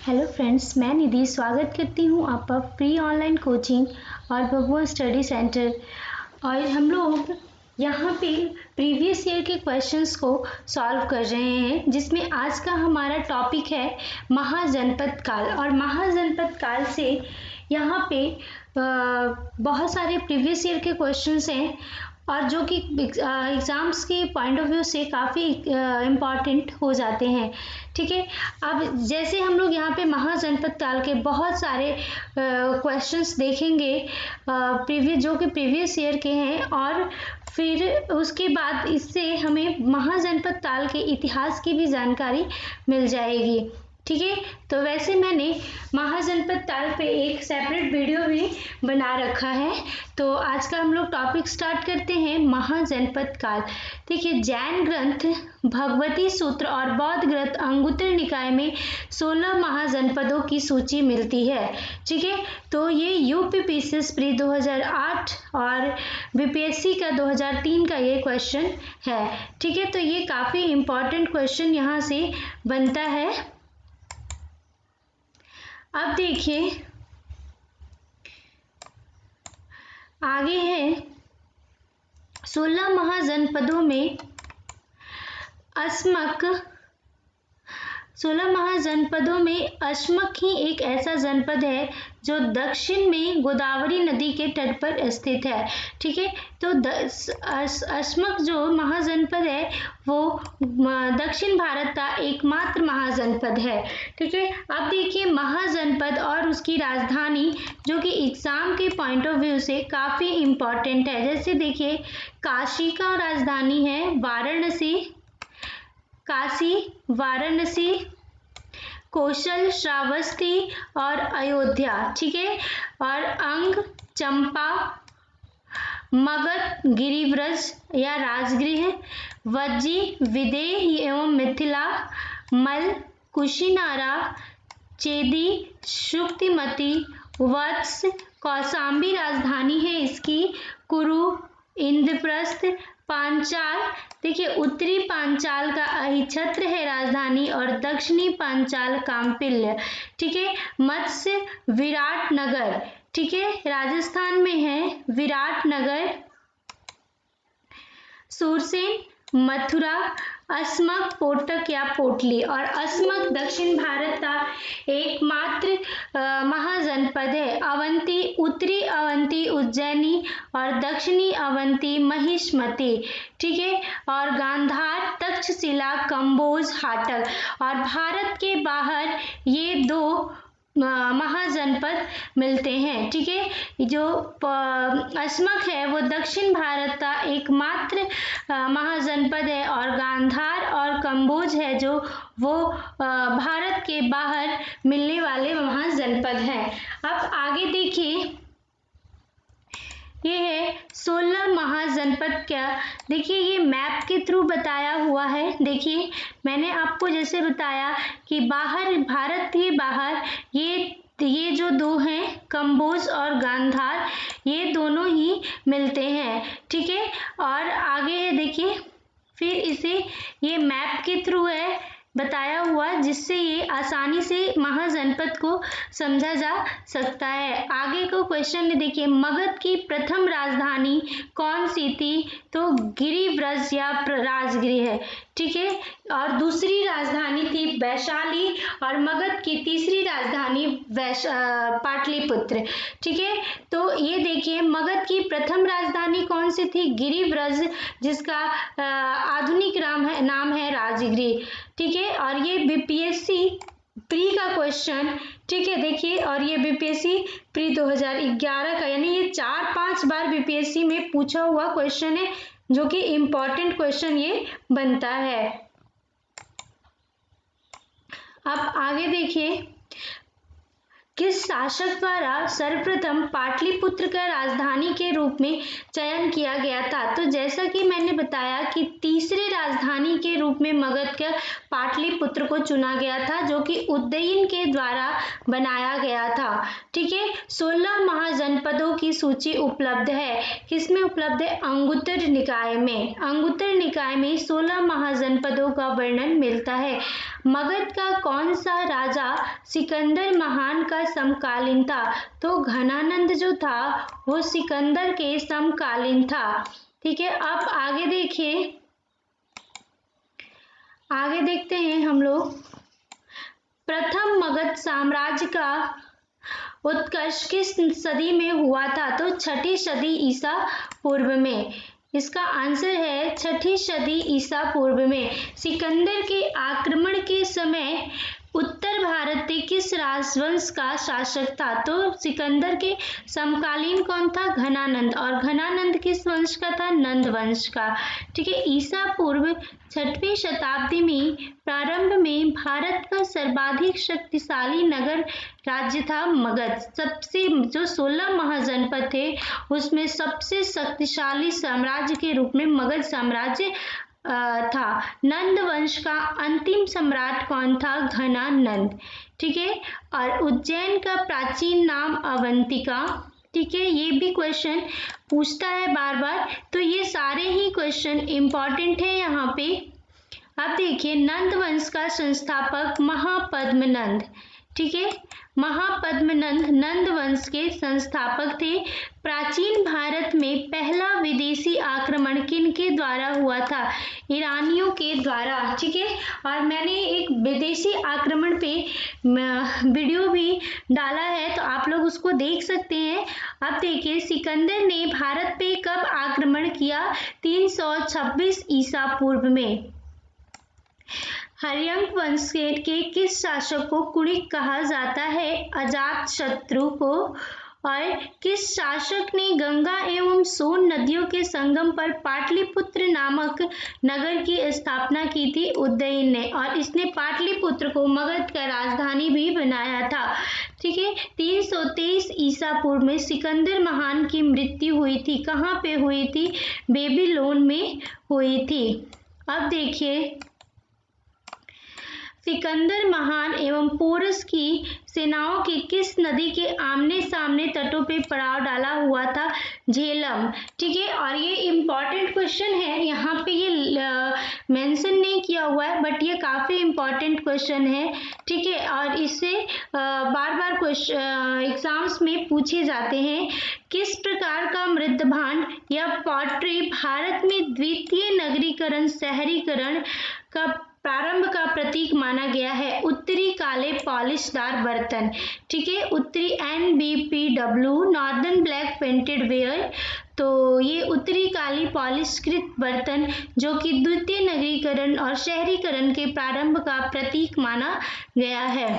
Hello friends, मैं निधि स्वागत करती हूँ आपका फ्री ऑनलाइन कोचिंग और बबुआ स्टडी सेंटर। और हम लोग यहाँ पे प्रीवियस ईयर के क्वेश्चंस को सॉल्व कर रहे हैं, जिसमें आज का हमारा टॉपिक है महाजनपद काल। और महाजनपद काल से यहाँ पे बहुत सारे प्रीवियस ईयर के क्वेश्चंस हैं और जो कि एग्ज़ाम्स के पॉइंट ऑफ व्यू से काफ़ी इम्पॉर्टेंट हो जाते हैं। ठीक है, अब जैसे हम लोग यहाँ पे महाजनपद काल के बहुत सारे क्वेश्चंस देखेंगे जो कि प्रीवियस ईयर के हैं, और फिर उसके बाद इससे हमें महाजनपद काल के इतिहास की भी जानकारी मिल जाएगी। ठीक है, तो वैसे मैंने महाजनपद काल पे एक सेपरेट वीडियो भी बना रखा है। तो आज का हम लोग टॉपिक स्टार्ट करते हैं महाजनपद काल। देखिए, जैन ग्रंथ भगवती सूत्र और बौद्ध ग्रंथ अंगुत्तर निकाय में 16 महाजनपदों की सूची मिलती है। ठीक है, तो ये यूपीपीसीएस प्री 2008 और बीपीएससी का 2003 का ये क्वेश्चन है। ठीक है, तो ये काफ़ी इम्पोर्टेंट क्वेश्चन यहाँ से बनता है। अब देखिए आगे है 16 महाजनपदों में 16 महाजनपदों में अशमक ही एक ऐसा जनपद है जो दक्षिण में गोदावरी नदी के तट पर स्थित है। ठीक है, तो अशमक जो महाजनपद है वो दक्षिण भारत का एकमात्र महाजनपद है। ठीक है, अब देखिए महाजनपद और उसकी राजधानी जो कि एग्जाम के पॉइंट ऑफ व्यू से काफ़ी इम्पॉर्टेंट है। जैसे देखिए, काशी का राजधानी है वाराणसी, वाराणसी, कौशल, श्रावस्ती और अयोध्या। ठीक है, और अंग, चंपा, मगध, गिरिव्रज या राजगृह, वज्जी, विदेह एवं मिथिला, मल, कुशीनारा, चेदी, शुक्तिमती, वत्स, कौशाम्बी राजधानी है इसकी, कुरु, इंद्रप्रस्थ, पांचाल। देखिए, उत्तरी पांचाल का अहिछत्र है राजधानी और दक्षिणी पांचाल काम्पिल्य। ठीक है, मत्स्य, विराटनगर। ठीक है, राजस्थान में है विराटनगर, सूरसेन, मथुरा, अस्मक, पोटक या पोटली। और अस्मक दक्षिण भारत का एकमात्र महाजनपद है। अवंती, उत्तरी अवंती उज्जैनी और दक्षिणी अवंती महिष्मती। ठीक है, और गांधार, तक्षशिला, कम्बोज, हाटक। और भारत के बाहर ये दो महाजनपद मिलते हैं। ठीक है, जो अस्मक है वो दक्षिण भारत का एकमात्र महाजनपद है, और गांधार और कम्बोज है जो वो भारत के बाहर मिलने वाले महाजनपद हैं। अब आगे देखिए, ये है 16 महाजनपद। क्या देखिए, ये मैप के थ्रू बताया हुआ है। देखिए, मैंने आपको जैसे बताया कि बाहर, भारत के बाहर ये जो दो हैं कम्बोज और गांधार, ये दोनों ही मिलते हैं। ठीक है, और आगे है देखिए, फिर इसे ये मैप के थ्रू है बताया हुआ, जिससे ये आसानी से महाजनपद को समझा जा सकता है। आगे को क्वेश्चन में देखिए, मगध की प्रथम राजधानी कौन सी थी? तो गिरिव्रज या राजगृह है। ठीक है, और दूसरी राजधानी थी वैशाली, और मगध की तीसरी राजधानी पाटलिपुत्र। ठीक है, तो ये देखिए, मगध की प्रथम राजधानी कौन सी थी? गिरिव्रज, जिसका आधुनिक नाम है राजगृह। ठीक है, और ये बीपीएससी प्री का क्वेश्चन। ठीक है, देखिए, और ये बीपीएससी प्री 2011 का, यानी ये 4-5 बार बीपीएससी में पूछा हुआ क्वेश्चन है, जो कि इम्पोर्टेंट क्वेश्चन ये बनता है। अब आगे देखिए, किस शासक द्वारा सर्वप्रथम पाटलिपुत्र का राजधानी के रूप में चयन किया गया था? तो जैसा कि मैंने बताया कि तीसरे राजधानी के रूप में मगध का पाटलिपुत्र को चुना गया था, जो कि उदयन के द्वारा बनाया गया था। ठीक है, 16 महाजनपदों की सूची उपलब्ध है। किसमें उपलब्ध है? अंगुत्तर निकाय में। अंगुत्तर निकाय में 16 महाजनपदों का वर्णन मिलता है। मगध का कौन सा राजा सिकंदर महान का समकालीन था? तो घनानंद जो था वो सिकंदर के समकालीन था। ठीक है, अब आगे देखिए, आगे देखते हैं हम लोग। प्रथम मगध साम्राज्य का उत्कर्ष किस सदी में हुआ था? तो 6ठी सदी ईसा पूर्व में। इसका आंसर है 6ठी सदी ईसा पूर्व में। सिकंदर के आक्रमण के समय उत्तर भारत के किस राजवंश का शासक था? तो सिकंदर के समकालीन कौन था? घनानंद। और घनानंद किस वंश का था? नंद वंश का। ठीक है, ईसा पूर्व 6वीं शताब्दी में प्रारंभ में भारत का सर्वाधिक शक्तिशाली नगर राज्य था मगध। सबसे जो 16 महाजनपद थे उसमें सबसे शक्तिशाली साम्राज्य के रूप में मगध साम्राज्य था। नंद वंश का अंतिम सम्राट कौन था? घनानंद। ठीक है, और उज्जैन का प्राचीन नाम अवंतिका। ठीक है, ये भी क्वेश्चन पूछता है बार बार, तो ये सारे ही क्वेश्चन इंपॉर्टेंट है यहाँ पे। अब देखिए, नंद वंश का संस्थापक महापद्मनंद। ठीक है, महापद्मनंद नंद वंश के संस्थापक थे। प्राचीन भारत में पहला विदेशी आक्रमण किनके द्वारा हुआ था? ईरानियों के द्वारा। ठीक है, और मैंने एक विदेशी आक्रमण पे वीडियो भी डाला है, तो आप लोग उसको देख सकते हैं। अब देखिए, सिकंदर ने भारत पे कब आक्रमण किया? 326 ईसा पूर्व में। हर्यंक वंश के किस शासक को कुणिक कहा जाता है? अजातशत्रु को। और किस शासक ने गंगा एवं सोन नदियों के संगम पर पाटलिपुत्र नामक नगर की स्थापना की थी? उदयन ने। और इसने पाटलिपुत्र को मगध का राजधानी भी बनाया था। ठीक है, 323 ईसा पूर्व में सिकंदर महान की मृत्यु हुई थी। कहाँ पे हुई थी? बेबीलोन में हुई थी। अब देखिए, सिकंदर महान एवं पोरस की सेनाओं की किस नदी के आमने सामने तटों पे पड़ाव डाला हुआ था? झेलम। ठीक है, और ये इम्पॉर्टेंट क्वेश्चन है, यहाँ पे ये मेंशन नहीं किया हुआ है, बट ये काफी इम्पॉर्टेंट क्वेश्चन है। ठीक है, और इससे बार बार क्वेश्चन एग्जाम्स में पूछे जाते हैं। किस प्रकार का मृदभांड या पॉटरी भारत में द्वितीय नगरीकरण शहरीकरण का प्रारंभ का प्रतीक माना गया है? उत्तरी काले पॉलिशदार बर्तन। ठीक है, उत्तरी NBPW northern black painted ware. तो ये उत्तरी काली पॉलिशकृत बर्तन जो कि द्वितीय नगरीकरण और शहरीकरण के प्रारंभ का प्रतीक माना गया है।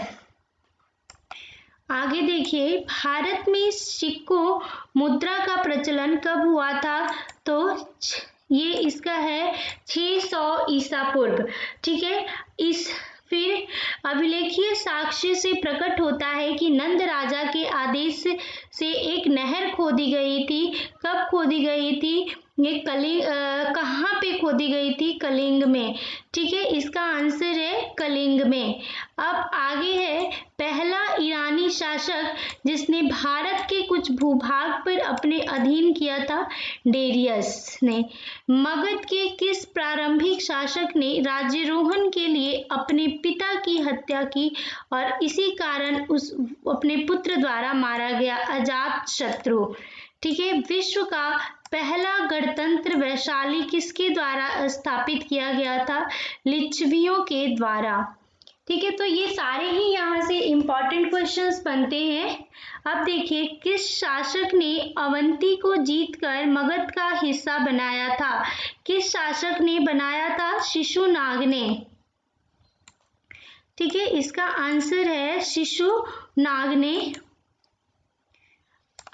आगे देखिए, भारत में सिक्कों मुद्रा का प्रचलन कब हुआ था? तो ये इसका है 600 ईसा पूर्व। ठीक है, इस फिर अभिलेखीय साक्ष्य से प्रकट होता है कि नंद राजा के आदेश से एक नहर खोदी गई थी। कब खोदी गई थी? ये कहाँ पे खोदी गई थी? कलिंग में। ठीक है, इसका आंसर है कलिंग में। अब आगे है, पहला ईरानी शासक जिसने भारत के कुछ भूभाग पर अपने अधीन किया था? डेरियस ने। मगध के किस प्रारंभिक शासक ने राज्यारोहण के लिए अपने पिता की हत्या की और इसी कारण उस अपने पुत्र द्वारा मारा गया? अजातशत्रु। ठीक है, विश्व का पहला गणतंत्र वैशाली किसके द्वारा स्थापित किया गया था? लिच्छवियों के द्वारा। ठीक है, तो ये सारे ही यहाँ से इम्पॉर्टेंट क्वेश्चंस बनते हैं। अब देखिए, किस शासक ने अवंती को जीतकर मगध का हिस्सा बनाया था? किस शासक ने बनाया था? शिशुनाग ने। ठीक है, इसका आंसर है शिशुनाग ने।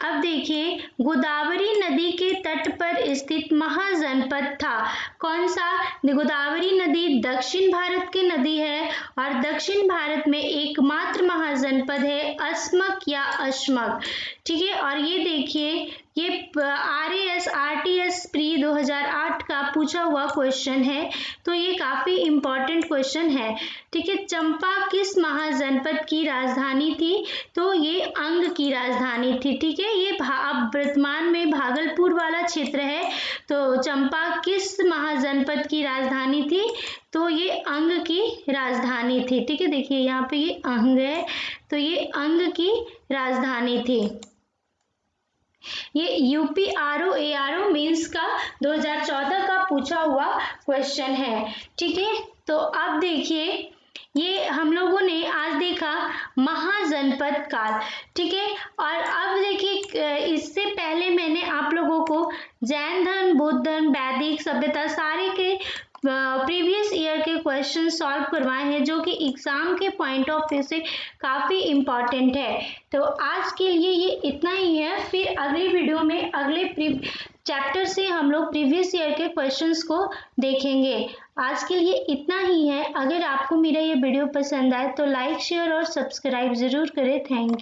अब देखिए, गोदावरी नदी के तट पर स्थित महाजनपद था कौन सा? गोदावरी नदी दक्षिण भारत की नदी है और दक्षिण भारत में एकमात्र महाजनपद है अस्मक या अश्मक। ठीक है, और ये देखिए ये RAS RTS प्री 2008 का पूछा हुआ क्वेश्चन है, तो ये काफी इम्पोर्टेंट क्वेश्चन है। ठीक है, चंपा किस महाजनपद की राजधानी थी? तो ये अंग की राजधानी थी। ठीक है, ये अब वर्तमान में भागलपुर वाला क्षेत्र है। तो चंपा किस महाजनपद की राजधानी थी? तो ये अंग की राजधानी थी। ठीक है, देखिए यहाँ पे ये अंग है, तो ये अंग की राजधानी थी। ये यूपी ARO मेंस का 2014 का पूछा हुआ क्वेश्चन है। ठीक है, तो अब देखिए ये हम लोगों ने आज देखा महाजनपद काल। ठीक है, और अब देखिए इससे पहले मैंने आप लोगों को जैन धर्म, बौद्ध धर्म, वैदिक सभ्यता सारे के प्रीवियस ईयर के क्वेश्चन सॉल्व करवाए हैं, जो कि एग्जाम के पॉइंट ऑफ व्यू से काफी इम्पोर्टेंट है। तो आज के लिए ये इतना ही है, फिर अगली वीडियो में अगले चैप्टर से हम लोग प्रीवियस ईयर के क्वेश्चंस को देखेंगे। आज के लिए इतना ही है। अगर आपको मेरा ये वीडियो पसंद आए तो लाइक, शेयर और सब्सक्राइब जरूर करें। Thank you.